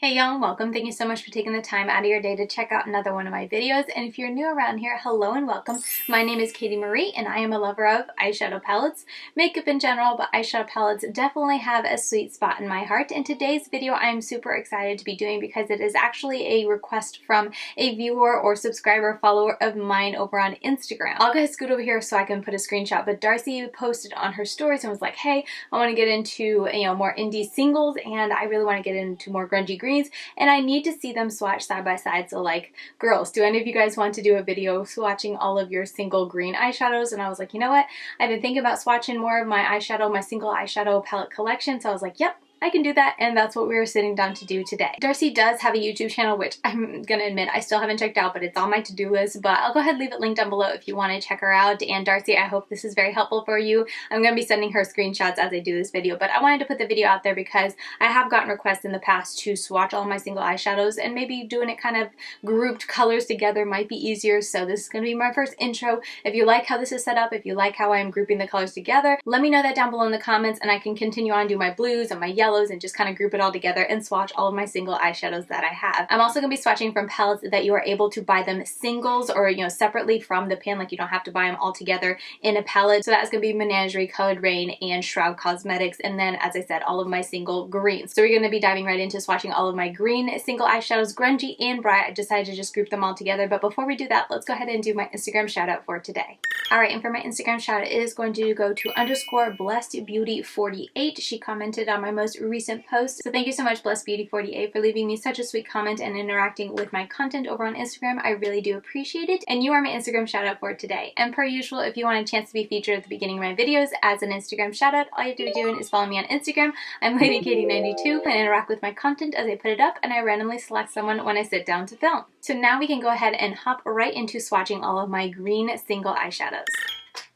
Hey y'all, welcome. Thank you so much for taking the time out of your day to check out another one of my videos. And if you're new around here, hello and welcome. My name is Katie Marie and I am a lover of eyeshadow palettes, makeup in general, but eyeshadow palettes definitely have a sweet spot in my heart. And today's video I am super excited to be doing because it is actually a request from a viewer or subscriber follower of mine over on Instagram. I'll go ahead and scoot over here so I can put a screenshot, but Darcy posted on her stories and was like, hey, I want to get into, more indie singles and I really want to get into more grungy greens and I need to see them swatch side by side. So like, girls, do any of you guys want to do a video swatching all of your single green eyeshadows? And I was like, you know what? I've been thinking about swatching more of my single eyeshadow palette collection. So I was like, yep, I can do that, and that's what we were sitting down to do today. Darcy does have a YouTube channel, which I'm gonna admit I still haven't checked out, but it's on my to-do list, but I'll go ahead and leave it linked down below if you want to check her out. And Darcy, I hope this is very helpful for you. I'm gonna be sending her screenshots as I do this video, but I wanted to put the video out there because I have gotten requests in the past to swatch all my single eyeshadows, and maybe doing it kind of grouped colors together might be easier, so this is gonna be my first intro. If you like how this is set up, if you like how I'm grouping the colors together, let me know that down below in the comments, and I can continue on do my blues and my yellows and just kind of group it all together and swatch all of my single eyeshadows that I have. I'm also going to be swatching from palettes that you are able to buy them singles or separately from the pan, like you don't have to buy them all together in a palette. So that's going to be Menagerie, Colored Rain, and Shroud Cosmetics, and then as I said, all of my single greens. So we're going to be diving right into swatching all of my green single eyeshadows, Grungy and Bright. I decided to just group them all together, but before we do that, let's go ahead and do my Instagram shout out for today. Alright, and for my Instagram shout out, it is going to go to _blessedbeauty48. She commented on my most recent post. So thank you so much, blessedbeauty48, for leaving me such a sweet comment and interacting with my content over on Instagram. I really do appreciate it. And you are my Instagram shout out for today. And per usual, if you want a chance to be featured at the beginning of my videos as an Instagram shout out, all you have to be doing is follow me on Instagram. I'm LadyKatie92 and interact with my content as I put it up, and I randomly select someone when I sit down to film. So now we can go ahead and hop right into swatching all of my green single eyeshadows.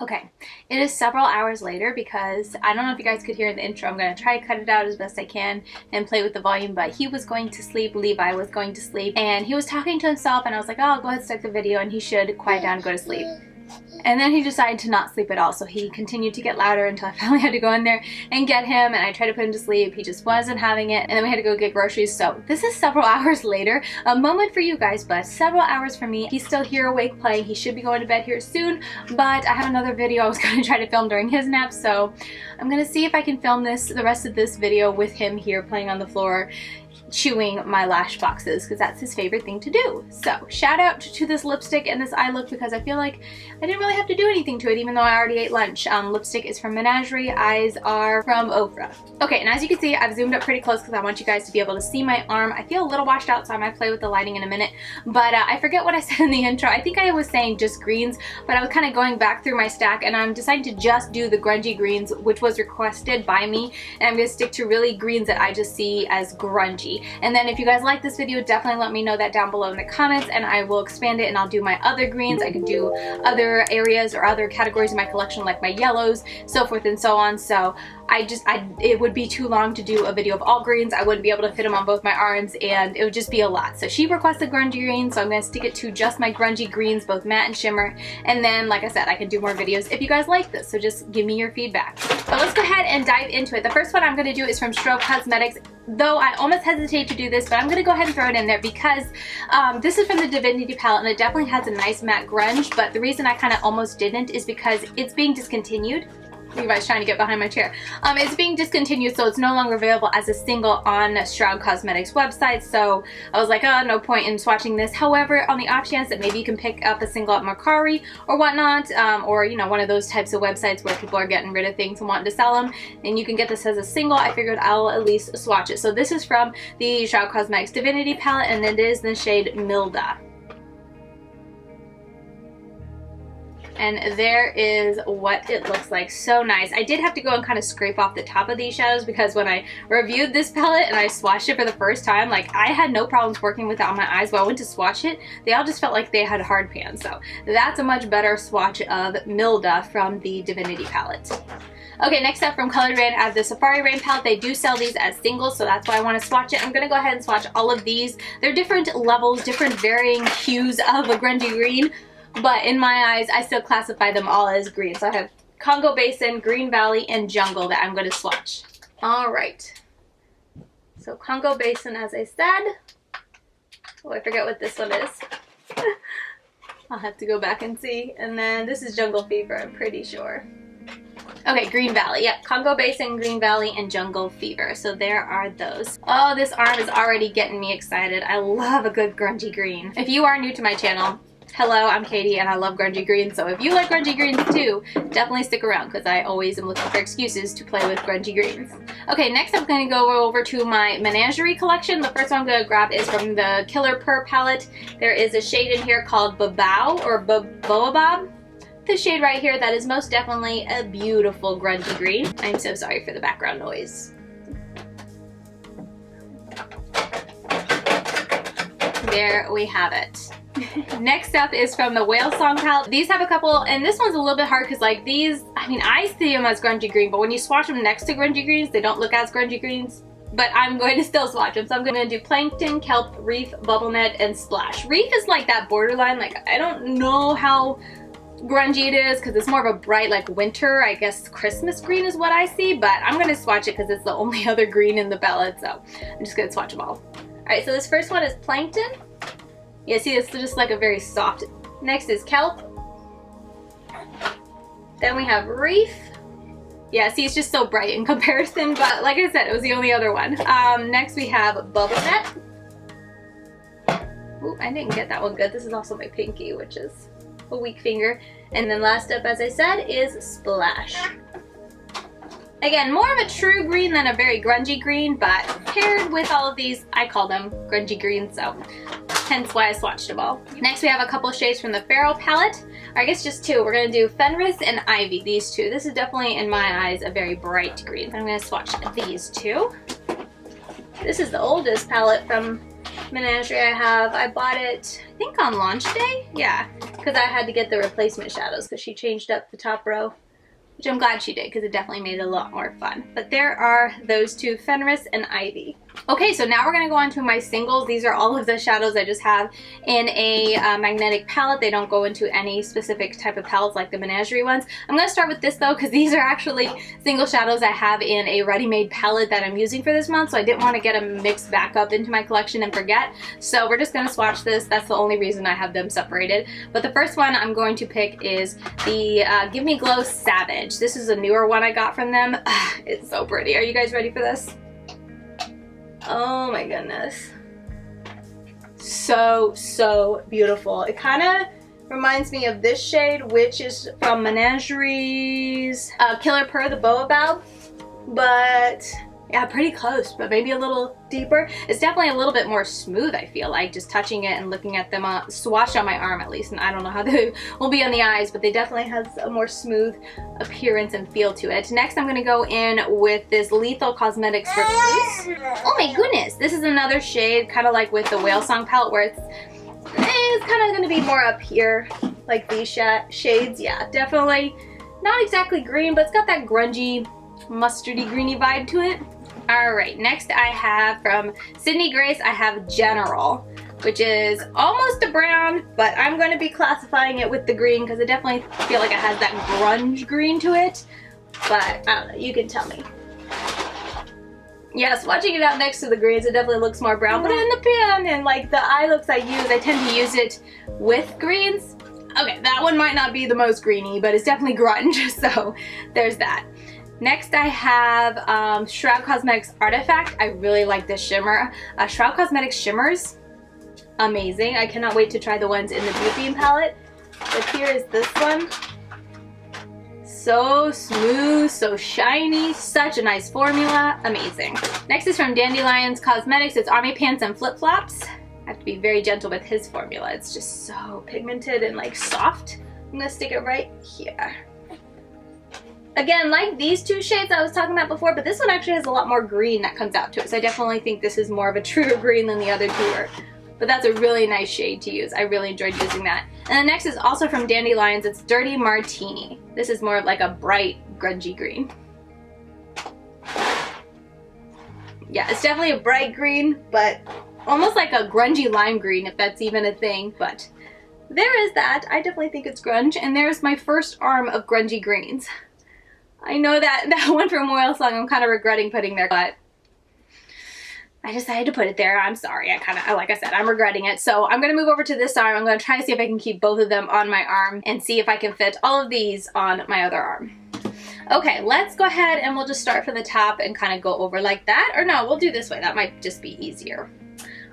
Okay, it is several hours later because I don't know if you guys could hear in the intro. I'm going to try to cut it out as best I can and play with the volume, but he was going to sleep, Levi was going to sleep, and he was talking to himself, and I was like, oh, I'll go ahead and start the video and he should quiet down and go to sleep. And then he decided to not sleep at all, so he continued to get louder until I finally had to go in there and get him, and I tried to put him to sleep. He just wasn't having it, and then we had to go get groceries. So this is several hours later. A moment for you guys, but several hours for me. He's still here awake playing. He should be going to bed here soon, but I have another video I was going to try to film during his nap, so I'm going to see if I can film the rest of this video with him here playing on the floor, chewing my lash boxes, because that's his favorite thing to do. So shout out to this lipstick and this eye look because I feel like I didn't really have to do anything to it even though I already ate lunch. Lipstick is from Menagerie, eyes are from OFRA. Okay, and as you can see, I've zoomed up pretty close because I want you guys to be able to see my arm. I feel a little washed out, so I might play with the lighting in a minute, but I forget what I said in the intro. I think I was saying just greens, but I was kind of going back through my stack and I'm deciding to just do the grungy greens, which was requested by me, and I'm going to stick to really greens that I just see as grungy. And then if you guys like this video, definitely let me know that down below in the comments and I will expand it and I'll do my other greens. I could do other areas or other categories in my collection like my yellows, so forth and so on. So it would be too long to do a video of all greens. I wouldn't be able to fit them on both my arms and it would just be a lot. So she requested grungy greens, so I'm going to stick it to just my grungy greens, both matte and shimmer. And then, like I said, I can do more videos if you guys like this, so just give me your feedback. But let's go ahead and dive into it. The first one I'm going to do is from Shroud Cosmetics, though I almost hesitate to do this, but I'm going to go ahead and throw it in there because this is from the Divinity palette and it definitely has a nice matte grunge, but the reason I kind of almost didn't is because it's being discontinued. Levi's trying to get behind my chair. It's being discontinued, so it's no longer available as a single on Shroud Cosmetics website, so I was like, oh, no point in swatching this. However, on the off chance that maybe you can pick up a single at Menagerie or whatnot, or one of those types of websites where people are getting rid of things and wanting to sell them, and you can get this as a single, I figured I'll at least swatch it. So this is from the Shroud Cosmetics Divinity palette, and it is the shade Milda. And there is what it looks like. So nice. I did have to go and kind of scrape off the top of these shadows because when I reviewed this palette and I swatched it for the first time, like I had no problems working with it on my eyes, but I went to swatch it, they all just felt like they had hard pan. So that's a much better swatch of Milda from the Divinity palette. Okay, next up from Colored Rain, I have the Safari Rain palette. They do sell these as singles, so that's why I want to swatch it. I'm going to go ahead and swatch all of these. They're different levels, different varying hues of a grungy green. But in my eyes, I still classify them all as green. So I have Congo Basin, Green Valley, and Jungle that I'm going to swatch. Alright. So So Congo Basin, as I said. Oh, I forget what this one is. I'll have to go back and see. And then this is Jungle Fever, I'm pretty sure. Okay, Green Valley. Yep, Congo Basin, Green Valley, and Jungle Fever. So there are those. Oh, this arm is already getting me excited. I love a good grungy green. If you are new to my channel, hello, I'm Katie and I love grungy greens. So if you like grungy greens too, definitely stick around because I always am looking for excuses to play with grungy greens. Okay, next I'm going to go over to my Menagerie collection. The first one I'm going to grab is from the Colourpop palette. There is a shade in here called Babao or Boabab. This shade right here, that is most definitely a beautiful grungy green. I'm so sorry for the background noise. There we have it. Next up is from the Whale Song palette. These have a couple, and this one's a little bit hard because like these, I mean, I see them as grungy green, but when you swatch them next to grungy greens, they don't look as grungy greens. But I'm going to still swatch them. So I'm going to do Plankton, Kelp, Reef, Bubblenet, and Splash. Reef is like that borderline, like I don't know how grungy it is because it's more of a bright like winter, I guess Christmas green is what I see, but I'm going to swatch it because it's the only other green in the palette, so I'm just going to swatch them all. Alright, so this first one is Plankton. Yeah, see, it's just like a very soft. Next is Kelp. Then we have Reef. Yeah, see, it's just so bright in comparison, but like I said, it was the only other one. Next we have Bubblenet. Ooh, I didn't get that one good. This is also my pinky, which is a weak finger. And then last up, as I said, is Splash. Again, more of a true green than a very grungy green, but paired with all of these, I call them grungy greens, so hence why I swatched them all. Next, we have a couple shades from the Feral palette, or I guess just two. We're gonna do Fenris and Ivy, these two. This is definitely, in my eyes, a very bright green. I'm gonna swatch these two. This is the oldest palette from Menagerie I bought it, I think on launch day? Yeah, because I had to get the replacement shadows because she changed up the top row, which I'm glad she did because it definitely made it a lot more fun. But there are those two, Fenris and Ivy. Okay, so now we're going to go on to my singles. These are all of the shadows I just have in a magnetic palette. They don't go into any specific type of palettes like the Menagerie ones. I'm going to start with this though because these are actually single shadows I have in a ready-made palette that I'm using for this month, so I didn't want to get them mixed back up into my collection and forget. So we're just going to swatch this. That's the only reason I have them separated. But the first one I'm going to pick is the Give Me Glow Savage. This is a newer one I got from them. It's so pretty. Are you guys ready for this? Oh my goodness. So beautiful. It kind of reminds me of this shade, which is from Menagerie's Colourpop, the Boabab. But yeah, pretty close, but maybe a little deeper. It's definitely a little bit more smooth, I feel like, just touching it and looking at them swatched on my arm at least, and I don't know how they will be on the eyes, but they definitely has a more smooth appearance and feel to it. Next, I'm gonna go in with this Lethal Cosmetics Recluse. Oh my goodness, this is another shade, kind of like with the Whale Song palette, where it's kind of gonna be more up here, like these shades. Yeah, definitely not exactly green, but it's got that grungy, mustardy, greeny vibe to it. Alright, next I have from Sydney Grace, I have General, which is almost a brown, but I'm going to be classifying it with the green because I definitely feel like it has that grunge green to it. But I don't know, you can tell me. Yeah, swatching it out next to the greens, it definitely looks more brown, but in the pan and like the eye looks I use, I tend to use it with greens. Okay, that one might not be the most greeny, but it's definitely grunge, so there's that. Next I have Shroud Cosmetics Artifact. I really like this shimmer. Shroud Cosmetics shimmers, amazing. I cannot wait to try the ones in the Beauty Beam palette. But here is this one. So smooth, so shiny, such a nice formula, amazing. Next is from Dandelions Cosmetics. It's Army Pants and Flip Flops. I have to be very gentle with his formula. It's just so pigmented and like soft. I'm gonna stick it right here. Again, like these two shades I was talking about before, but this one actually has a lot more green that comes out to it. So I definitely think this is more of a truer green than the other two are. But that's a really nice shade to use. I really enjoyed using that. And the next is also from Dandelions. It's Dirty Martini. This is more of like a bright, grungy green. Yeah, it's definitely a bright green, but almost like a grungy lime green, if that's even a thing. But there is that. I definitely think it's grunge. And there's my first arm of grungy greens. I know that one from Whale Song I'm kind of regretting putting there, but I I decided to put it there. I'm sorry. Like I said, I'm regretting it. So I'm going to move over to this arm. I'm going to try to see if I can keep both of them on my arm and see if I can fit all of these on my other arm. Okay, let's go ahead and we'll just start from the top and kind of go over like that. Or no, we'll do this way. That might just be easier.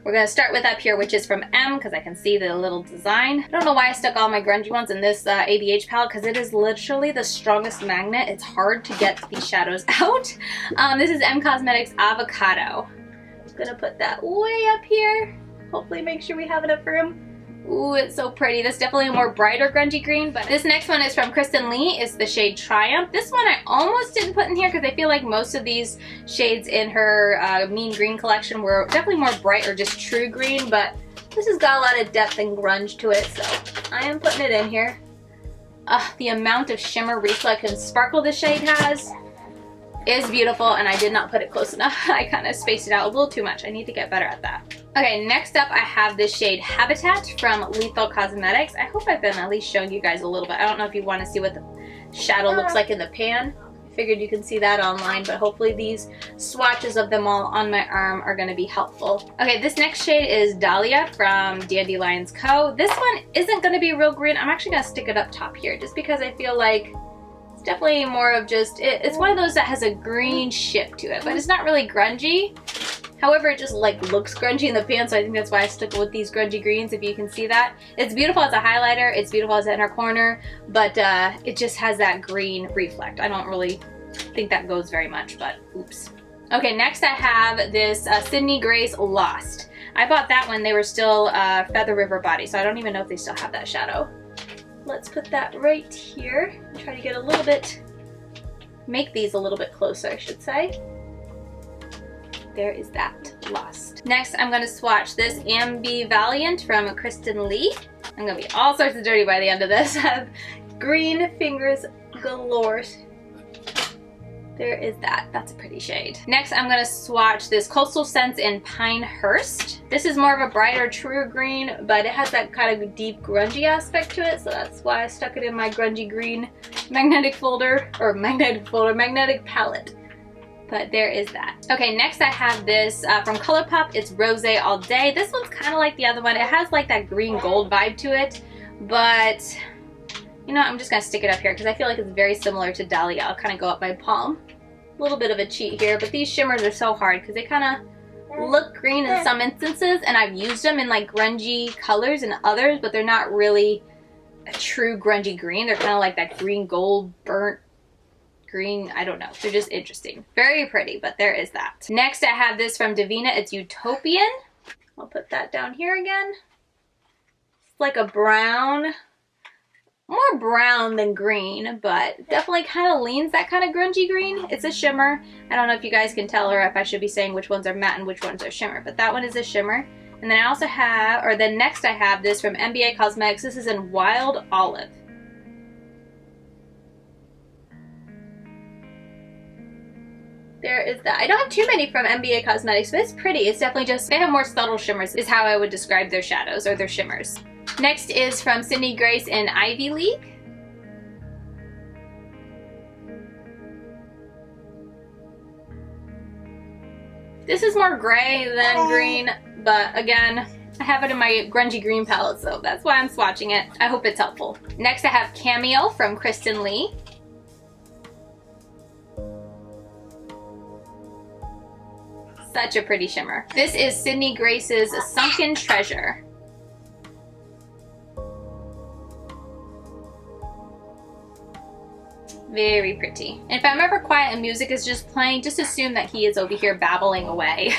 We're going to start with up here, which is from M, because I can see the little design. I don't know why I stuck all my grungy ones in this ABH palette, because it is literally the strongest magnet. It's hard to get these shadows out. This is M Cosmetics Avocado. I'm going to put that way up here. Hopefully make sure we have enough room. Ooh, it's so pretty. This is definitely a more brighter grungy green, but this next one is from Kristen Lee. It's the shade Triumph. This one I almost didn't put in here because I feel like most of these shades in her Mean Green collection were definitely more bright or just true green, but this has got a lot of depth and grunge to it, so I am putting it in here. The amount of shimmer, reflect, and sparkle this shade has is beautiful, and I did not put it close enough. I kind of spaced it out a little too much. I need to get better at that. Okay, next up I have this shade Habitat from Lethal Cosmetics. I hope I've been at least showing you guys a little bit. I don't know if you want to see what the shadow looks like in the pan. I figured you can see that online, but hopefully these swatches of them all on my arm are going to be helpful. Okay, this next shade is Dahlia from Dandelions Co. This one isn't going to be real green. I'm actually going to stick it up top here just because I feel like it's definitely more of just, it's one of those that has a green ship to it, but it's not really grungy. However, it just like looks grungy in the pan, so I think that's why I stuck with these grungy greens, if you can see that. It's beautiful as a highlighter, it's beautiful as an inner corner, but it just has that green reflect. I don't really think that goes very much, but oops. Okay, next I have this Sydney Grace Lost. I bought that when they were still Feather River Body, so I don't even know if they still have that shadow. Let's put that right here and try to get a little bit, make these a little bit closer, I should say. There is that, Lost. Next, I'm gonna swatch this Ambi-Valiant from Kristen Lee. I'm gonna be all sorts of dirty by the end of this. I have green fingers galore. There is that, that's a pretty shade. Next, I'm gonna swatch this Coastal Scents in Pinehurst. This is more of a brighter, truer green, but it has that kind of deep grungy aspect to it, so that's why I stuck it in my grungy green magnetic palette. But there is that. Okay, next I have this from Colourpop. It's Rosé All Day. This one's kind of like the other one. It has like that green gold vibe to it, but you know, I'm just gonna stick it up here because I feel like it's very similar to Dahlia. I'll kind of go up my palm. A little bit of a cheat here, but these shimmers are so hard because they kind of look green in some instances, and I've used them in like grungy colors in others, but they're not really a true grungy green. They're kind of like that green gold burnt green, I don't know. They're just interesting. Very pretty, but there is that. Next I have this from Davina. It's Utopian. I'll put that down here again. It's like a brown, more brown than green, but definitely kind of leans that kind of grungy green. It's a shimmer. I don't know if you guys can tell or if I should be saying which ones are matte and which ones are shimmer, but that one is a shimmer. And then I also have, or then next I have this from NBA Cosmetics. This is in Wild Olive. There is that. I don't have too many from NBA Cosmetics, but it's pretty. It's definitely just, they have more subtle shimmers is how I would describe their shadows or their shimmers. Next is from Sydney Grace in Ivy League. This is more gray than green, but again, I have it in my grungy green palette, so that's why I'm swatching it. I hope it's helpful. Next I have Cameo from Kristen Lee. Such a pretty shimmer. This is Sydney Grace's Sunken Treasure. Very pretty. And if I'm ever quiet and music is just playing, just assume that he is over here babbling away.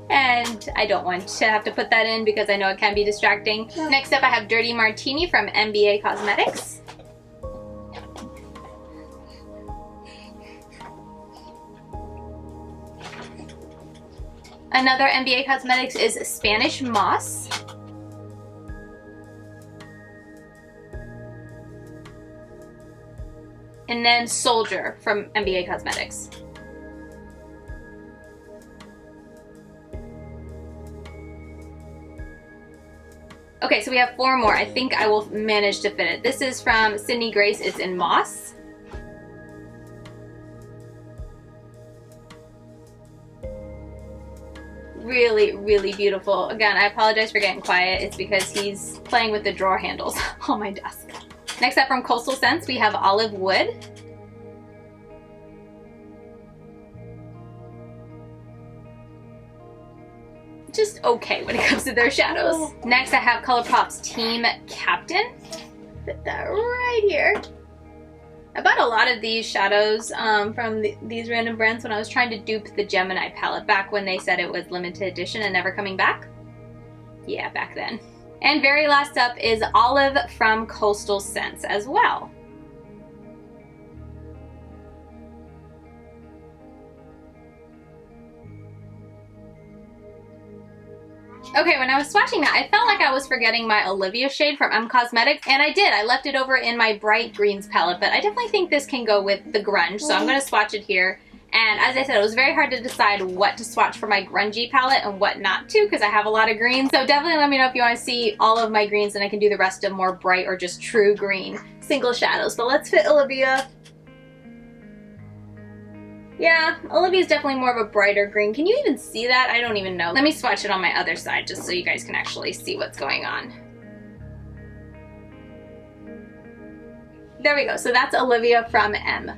And I don't want to have to put that in because I know it can be distracting. Next up I have Dirty Martini from NBA Cosmetics. Another NBA Cosmetics is Spanish Moss. And then Soldier from NBA Cosmetics. Okay, so we have 4 more. I think I will manage to fit it. This is from Sydney Grace. It's in Moss. really, really beautiful. Again, I apologize for getting quiet. It's because he's playing with the drawer handles on my desk. Next up from Coastal Scents, we have Olive Wood. Just okay when it comes to their shadows. Next I have Colourpop's Team Captain. Put that right here. I bought a lot of these shadows from these random brands when I was trying to dupe the Gemini palette back when they said it was limited edition and never coming back. Yeah, back then. And very last up is Olive from Coastal Scents as well. Okay, when I was swatching that, I felt like I was forgetting my Olivia shade from M Cosmetics, and I did. I left it over in my Bright Greens palette, but I definitely think this can go with the grunge, so I'm going to swatch it here. And as I said, it was very hard to decide what to swatch for my grungy palette and what not to, because I have a lot of greens. So definitely let me know if you want to see all of my greens, and I can do the rest of more bright or just true green single shadows. But let's fit Olivia. Yeah, Olivia's definitely more of a brighter green. Can you even see that? I don't even know. Let me swatch it on my other side just so you guys can actually see what's going on. There we go. So that's Olivia from M.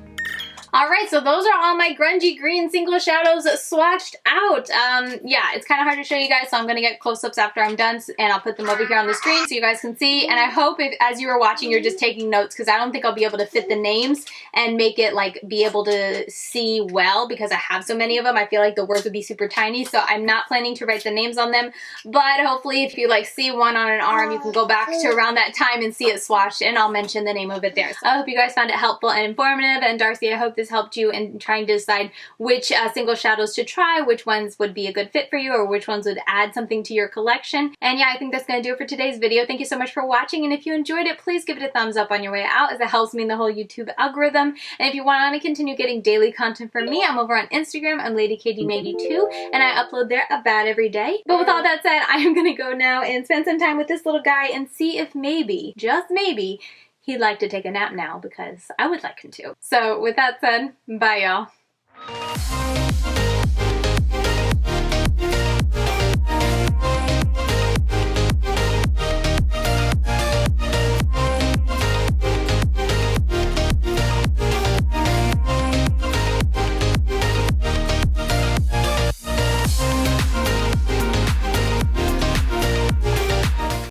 Alright, so those are all my grungy green single shadows swatched out. Yeah, it's kind of hard to show you guys, so I'm going to get close-ups after I'm done, and I'll put them over here on the screen so you guys can see. And I hope if, as you are watching, you're just taking notes, because I don't think I'll be able to fit the names and make it, like, be able to see well, because I have so many of them. I feel like the words would be super tiny, so I'm not planning to write the names on them. But hopefully, if you, like, see one on an arm, you can go back to around that time and see it swatched, and I'll mention the name of it there. So I hope you guys found it helpful and informative, and Darcy, I hope this helped you in trying to decide which single shadows to try, which ones would be a good fit for you, or which ones would add something to your collection. And yeah, I think that's going to do it for today's video. Thank you so much for watching, and if you enjoyed it, please give it a thumbs up on your way out, as it helps me in the whole YouTube algorithm. And if you want to continue getting daily content from me, I'm over on Instagram. I'm LadyKD92, and I upload there about every day. But with all that said, I am going to go now and spend some time with this little guy and see if maybe, just maybe, he'd like to take a nap now, because I would like him to. So with that said, bye y'all.